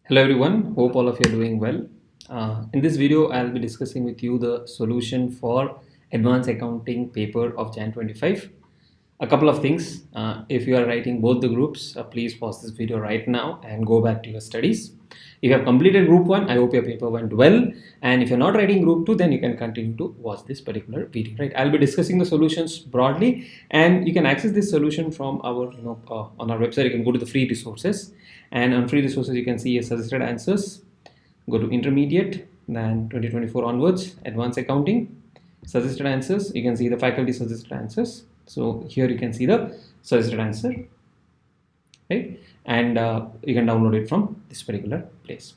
Hello everyone, hope all of you are doing well. In this video, I'll be discussing with you the solution for advanced accounting paper of Jan 25. A couple of things. If you are writing both the groups, please pause this video right now and go back to your studies. If you have completed group 1, I hope your paper went well. And if you're not writing group 2, then you can continue to watch this particular video, right? I'll be discussing the solutions broadly, and you can access this solution from our, on our website. You can go to the free resources, and on free resources, you can see suggested answers. Go to intermediate, then 2024 onwards, advanced accounting, suggested answers. You can see the faculty suggested answers. So here you can see the suggested answer, right? And you can download it from this particular place.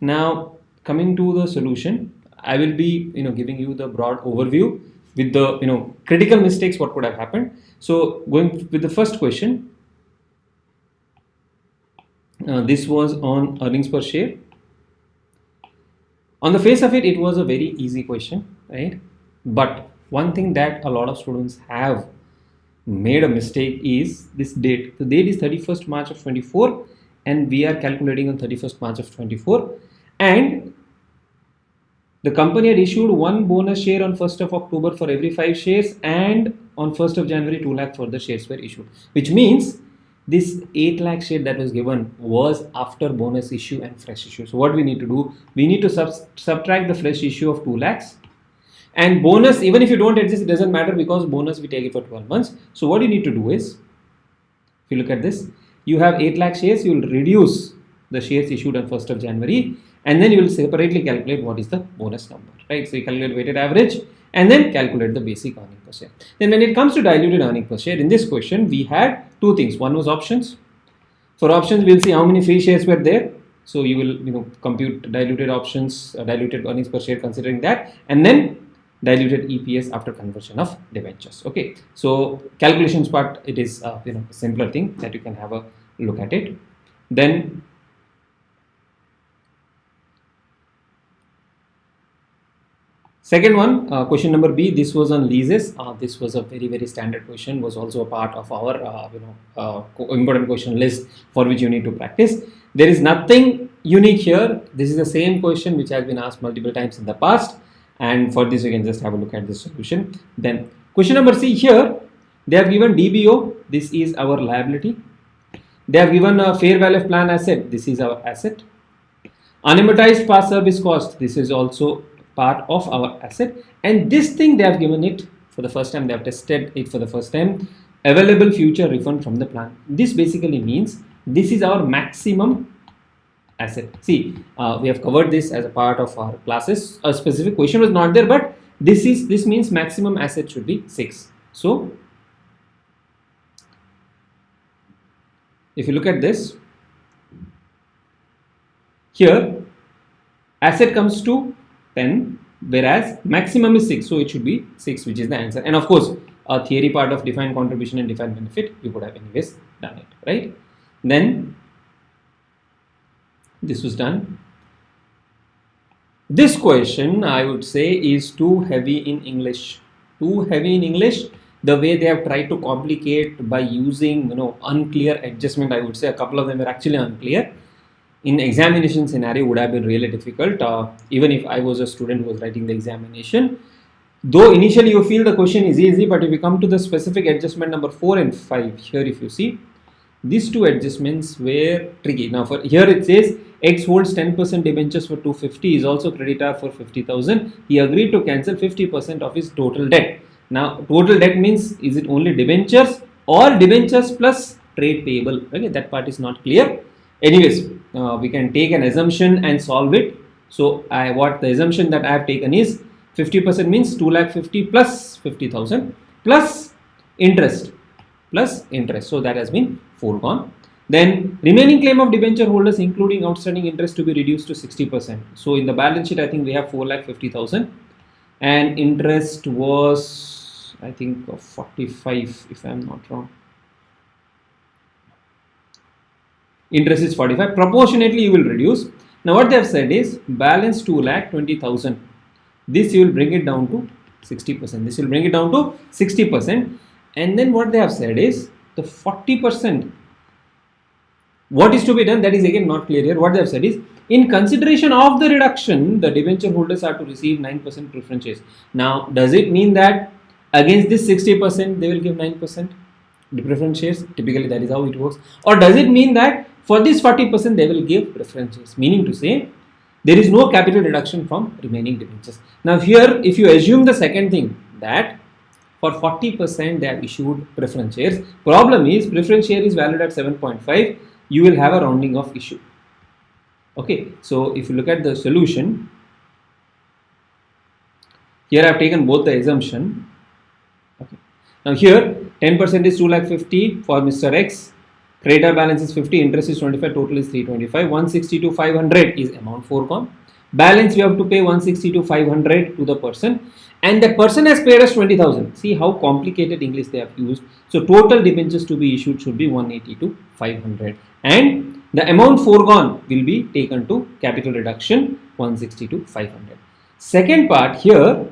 Now coming to the solution, I will be giving you the broad overview with the critical mistakes what could have happened. So going with the first question, this was on earnings per share. On the face of it, it was a very easy question, right? But one thing that a lot of students have made a mistake is this date. The date is 31st March of 24 and we are calculating on 31st March of 24, and the company had issued one bonus share on 1st of October for every 5 shares, and on 1st of January 2 lakh further shares were issued, which means this 8 lakh share that was given was after bonus issue and fresh issue. So what we need to do, we need to subtract the fresh issue of 2 lakhs. And bonus, even if you don't adjust, it doesn't matter because bonus we take it for 12 months. So what you need to do is, if you look at this, you have 8 lakh shares, you will reduce the shares issued on 1st of January, and then you will separately calculate what is the bonus number, right? So you calculate weighted average and then calculate the basic earning per share. Then when it comes to diluted earning per share, in this question we had two things. One was options. For options, we'll see how many free shares were there. So you will compute diluted options, diluted earnings per share considering that, and then diluted EPS after conversion of debentures. Okay, so calculations part, it is a simpler thing that you can have a look at it. Then second one, question number B, this was on leases. This was a very standard question, was also a part of our important question list for which you need to practice. There is nothing unique here. This is the same question which has been asked multiple times in the past. And for this, you can just have a look at the solution. Then question number C, here they have given DBO. This is our liability. They have given a fair value of plan asset. This is our asset. Unamortized past service cost. This is also part of our asset. And this thing they have given it for the first time. They have tested it for the first time. Available future refund from the plan. This basically means this is our maximum asset. See, we have covered this as a part of our classes. A specific question was not there, but this means maximum asset should be 6. So if you look at this, here asset comes to 10, whereas maximum is 6, so it should be 6, which is the answer. And of course, a theory part of defined contribution and defined benefit, you could have anyways done it, right? Then this was done. This question, I would say, is too heavy in English. Too heavy in English. The way they have tried to complicate by using unclear adjustment, I would say a couple of them were actually unclear. In examination scenario would have been really difficult. Even if I was a student who was writing the examination, though initially you feel the question is easy, but if you come to the specific adjustment number 4 and 5, here if you see, these two adjustments were tricky. Now for here it says X holds 10% debentures for 250, is also creditor for 50,000. He agreed to cancel 50% of his total debt. Now total debt means, is it only debentures or debentures plus trade payable? Okay, that part is not clear. Anyways, we can take an assumption and solve it. So what the assumption that I have taken is 50% means 2,50,000 plus 50,000 plus interest. So that has been foregone. Then remaining claim of debenture holders including outstanding interest to be reduced to 60%. So in the balance sheet, I think we have 4,50,000 and interest was, I think, 45 if I am not wrong. Interest is 45. Proportionately you will reduce. Now what they have said is balance 2,20,000. This you will bring it down to 60%. This will bring it down to 60%. And then what they have said is the 40% What is to be done? That is again not clear here. What they have said is, in consideration of the reduction, the debenture holders are to receive 9% preference shares. Now, does it mean that against this 60% they will give 9% the preference shares? Typically, that is how it works. Or does it mean that for this 40% they will give preference shares? Meaning to say, there is no capital reduction from remaining debentures. Now, here, if you assume the second thing, that for 40% they have issued preference shares. Problem is, preference share is valued at 7.5. You will have a rounding of issue. Okay, so if you look at the solution, here I have taken both the assumption. Okay. Now here 10% is 2,50,000 for Mr. X. Creditor balance is 50, interest is 25, total is 325. 160 to 500 is amount foregone. Balance we have to pay 160 to 500 to the person, and that person has paid us 20,000. See how complicated English they have used. So total debentures to be issued should be 180 to 500, and the amount foregone will be taken to capital reduction 160 to 500. Second part here,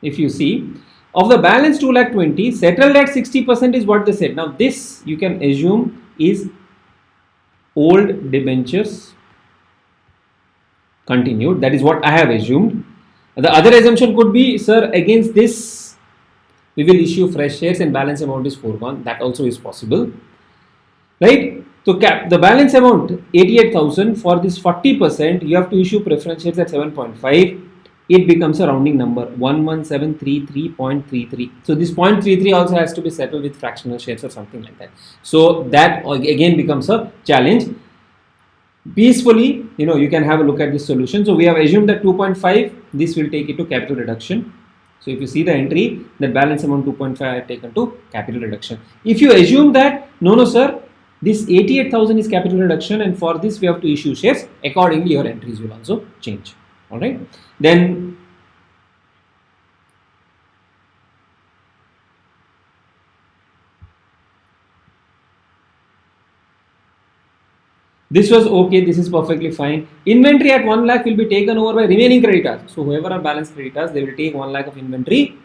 if you see, of the balance 2,20,000 settled at 60% is what they said. Now this you can assume is old debentures continued. That is what I have assumed. The other assumption could be, sir, against this we will issue fresh shares and balance amount is foregone. That also is possible, right? So the balance amount 88,000, for this 40% you have to issue preference shares at 7.5. It becomes a rounding number 11733.33. So this 0.33 also has to be settled with fractional shares or something like that. So that again becomes a challenge. Peacefully, you can have a look at this solution. So we have assumed that 2.5, this will take it to capital reduction. So if you see the entry, that balance amount 2.5 I have taken to capital reduction. If you assume that no sir, this 88,000 is capital reduction and for this we have to issue shares, accordingly your entries will also change. Alright, then this was okay, this is perfectly fine. Inventory at 1 lakh will be taken over by remaining creditors. So whoever are balance creditors, they will take 1 lakh of inventory,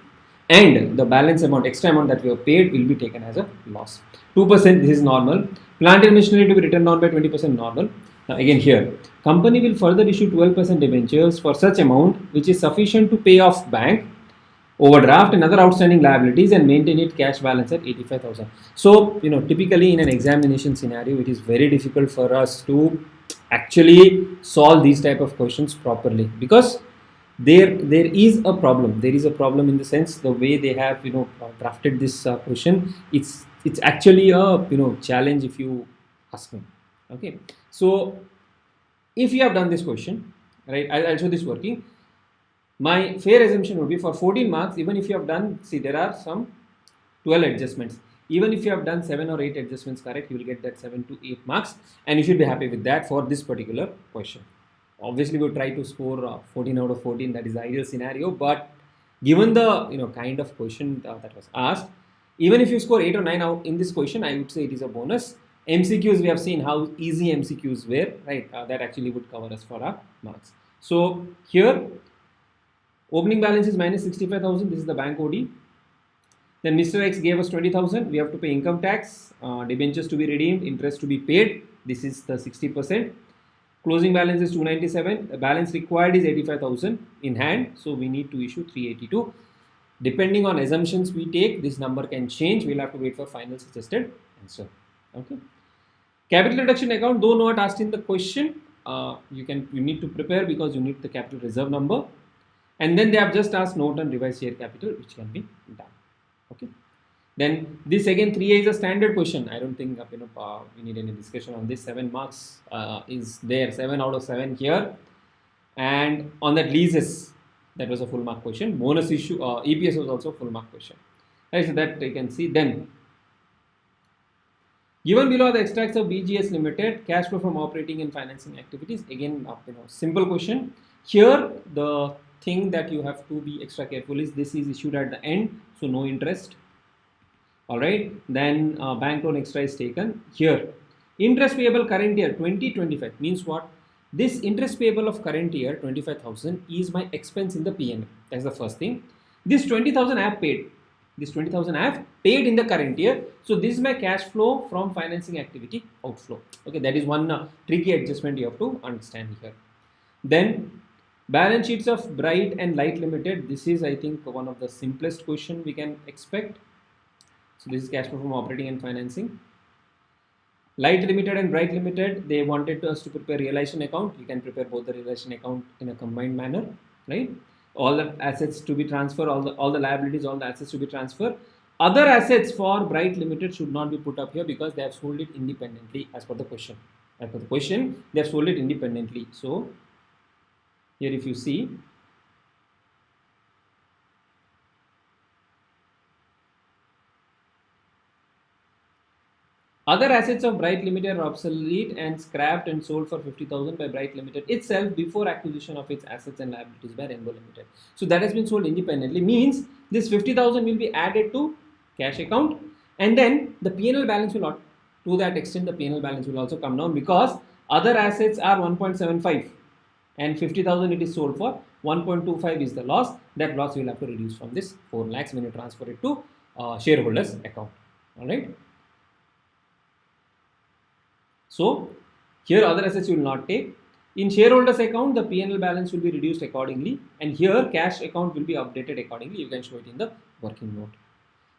and the balance amount, extra amount that we have paid, will be taken as a loss. 2%, this is normal. Plant and machinery to be written down by 20%, normal. Now again here, company will further issue 12% debentures for such amount which is sufficient to pay off bank, overdraft and other outstanding liabilities and maintain its cash balance at 85,000. So, typically in an examination scenario, it is very difficult for us to actually solve these type of questions properly, because there is a problem. There is a problem in the sense the way they have drafted this question. It's actually a challenge if you ask me. Okay, so if you have done this question, right, I'll show this working. My fair assumption would be for 14 marks, even if you have done, see there are some 12 adjustments. Even if you have done 7 or 8 adjustments correct, you will get that 7 to 8 marks, and you should be happy with that for this particular question. Obviously, we'll try to score 14 out of 14. That is the ideal scenario. But given the kind of question that was asked, even if you score 8 or 9 out in this question, I would say it is a bonus. MCQs, we have seen how easy MCQs were, right? That actually would cover us for our marks. So here, opening balance is minus 65,000. This is the bank OD. Then Mr. X gave us 20,000. We have to pay income tax, debentures to be redeemed, interest to be paid. This is the 60%. Closing balance is 297. The balance required is 85,000 in hand. So we need to issue 382. Depending on assumptions we take, this number can change. We'll have to wait for final suggested answer. Okay. Capital reduction account, though not asked in the question, you need to prepare because you need the capital reserve number. And then they have just asked note on revised share capital, which can be done. Okay. Then this again 3A is a standard question. I don't think we need any discussion on this. 7 marks is there, 7 out of 7 here. And on that leases, that was a full mark question. Bonus issue, EPS was also a full mark question. Right, so that you can see. Then given below the extracts of BGS Limited, cash flow from operating and financing activities. Again, simple question. Here the thing that you have to be extra careful is this is issued at the end, so no interest. All right, then bank loan extra is taken here. Interest payable current year 2025 means what? This interest payable of current year 25,000 is my expense in the P&L. That's the first thing. This 20,000 I have paid. This 20,000 I have paid in the current year. So this is my cash flow from financing activity outflow. Okay, that is one tricky adjustment you have to understand here. Then balance sheets of Bright and Light Limited. This is, I think, one of the simplest question we can expect. So this is cash flow from operating and financing. Light Limited and Bright Limited, they wanted us to prepare realization account. You can prepare both the realization account in a combined manner, right? All the assets to be transferred, all the liabilities, all the assets to be transferred. Other assets for Bright Limited should not be put up here because they have sold it independently as per the question. As per the question, they have sold it independently. So here if you see, other assets of Bright Limited are obsolete and scrapped and sold for 50,000 by Bright Limited itself before acquisition of its assets and liabilities by Rainbow Limited. So that has been sold independently, means this 50,000 will be added to cash account, and then the P&L balance will not, to that extent the P&L balance will also come down because other assets are 1.75 and 50,000 it is sold for. 1.25 is the loss. That loss you will have to reduce from this 4 lakhs when you transfer it to shareholders account. All right. So here other assets you will not take. In shareholders account, the P&L balance will be reduced accordingly, and here cash account will be updated accordingly. You can show it in the working note.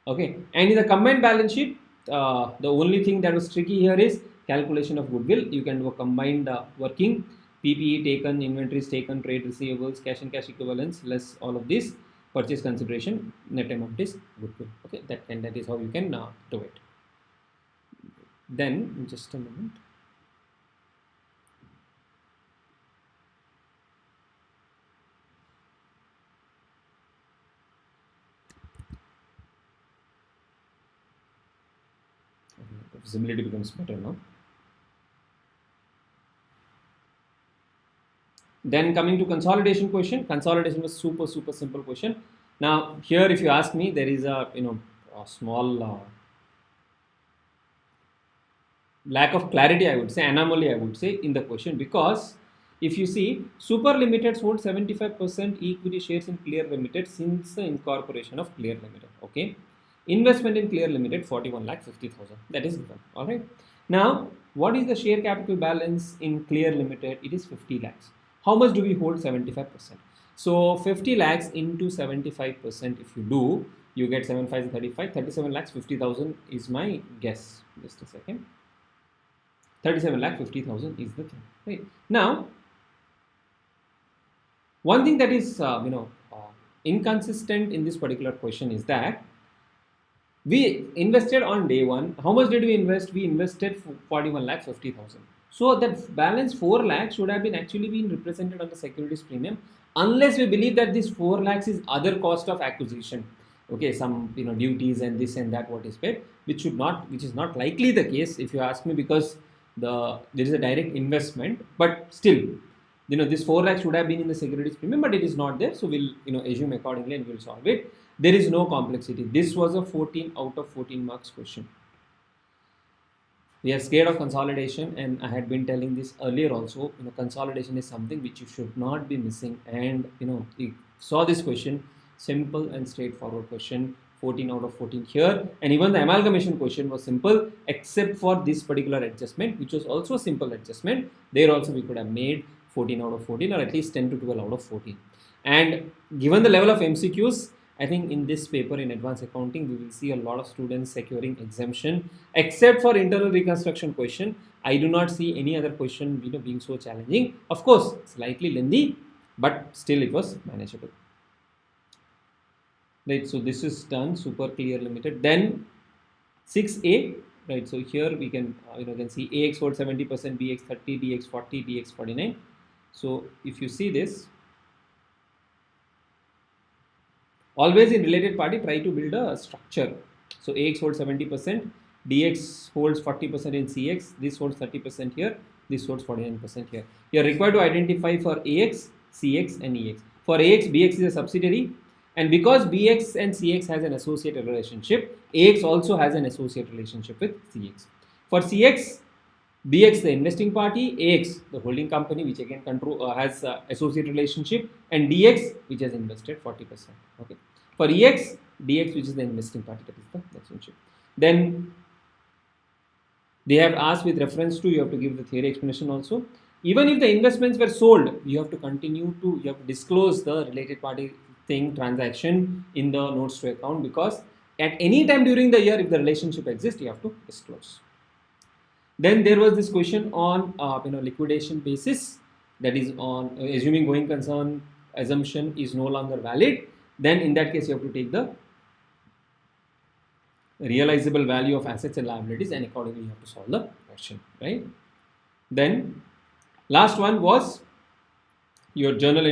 Okay, and in the combined balance sheet, the only thing that was tricky here is calculation of goodwill. You can do a combined working. PPE taken, inventories taken, trade receivables, cash and cash equivalents, less all of this, purchase consideration, net amount is goodwill. Okay, that is how you can do it. Then just a moment. Visibility becomes better now. Then coming to consolidation question. Consolidation was super simple question. Now here if you ask me, there is a a small lack of clarity, I would say, anomaly I would say in the question, because if you see Super Limited sold 75% equity shares in Clear Limited since the incorporation of Clear Limited. Okay. Investment in Clear Limited 41,50,000, that is given. All right. Now, what is the share capital balance in Clear Limited? It is 50 lakhs. How much do we hold? 75%. So 50 lakhs into 75%, if you do, you get 7 5 35, 37 lakhs 50,000 is my guess. Just a second. 37,50,000 is the thing. Right. Now, one thing that is inconsistent in this particular question is that we invested on day one. How much did we invest? We invested 41,50,000. So that balance 4 lakhs should have been actually been represented on the securities premium, unless we believe that this 4 lakhs is other cost of acquisition. Okay, some duties and this and that what is paid, which is not likely the case if you ask me, because there is a direct investment, but still this 4 lakhs should have been in the securities premium, but it is not there. So we'll assume accordingly and we'll solve it. There is no complexity. This was a 14 out of 14 marks question. We are scared of consolidation, and I had been telling this earlier also. Consolidation is something which you should not be missing. And you saw this question, simple and straightforward question, 14 out of 14 here. And even the amalgamation question was simple, except for this particular adjustment, which was also a simple adjustment. There also we could have made 14 out of 14, or at least 10 to 12 out of 14. And given the level of MCQs, I think in this paper in advanced accounting, we will see a lot of students securing exemption, except for internal reconstruction question. I do not see any other question being so challenging. Of course, slightly lengthy, but still it was manageable. Right, so this is done, Super Clear Limited. Then 6A, right? So here we can can see AX hold 70%, BX 30, DX 40, DX 49. So if you see this, always in related party, try to build a structure. So AX holds 70%, DX holds 40% in CX, this holds 30% here, this holds 49% here. You are required to identify for AX, CX and EX. For AX, BX is a subsidiary, and because BX and CX has an associated relationship, AX also has an associate relationship with CX. For CX, BX the investing party, AX the holding company, which again has associate relationship, and DX which has invested 40%. Okay. For EX, DX, which is the investing party, that is the relationship. Then they have asked with reference to, you have to give the theory explanation also. Even if the investments were sold, you have to continue to, you have to disclose the related party thing, transaction in the notes to account, because at any time during the year, if the relationship exists, you have to disclose. Then there was this question on liquidation basis, that is on assuming going concern assumption is no longer valid. Then in that case, you have to take the realizable value of assets and liabilities, and accordingly you have to solve the question, right? Then last one was your journal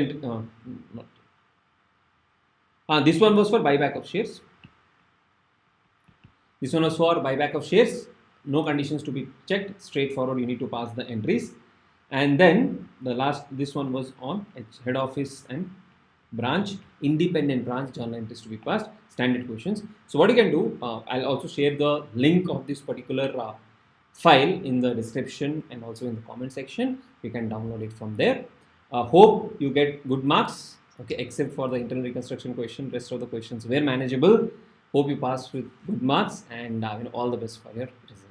this one was for buyback of shares. This one was for buyback of shares. No conditions to be checked, straightforward, you need to pass the entries. And then this one was on head office and branch, independent branch, journal entries to be passed, standard questions. So what you can do, I'll also share the link of this particular file in the description and also in the comment section. You can download it from there. Hope you get good marks, okay, except for the internal reconstruction question. Rest of the questions were manageable. Hope you pass with good marks, and all the best for your result.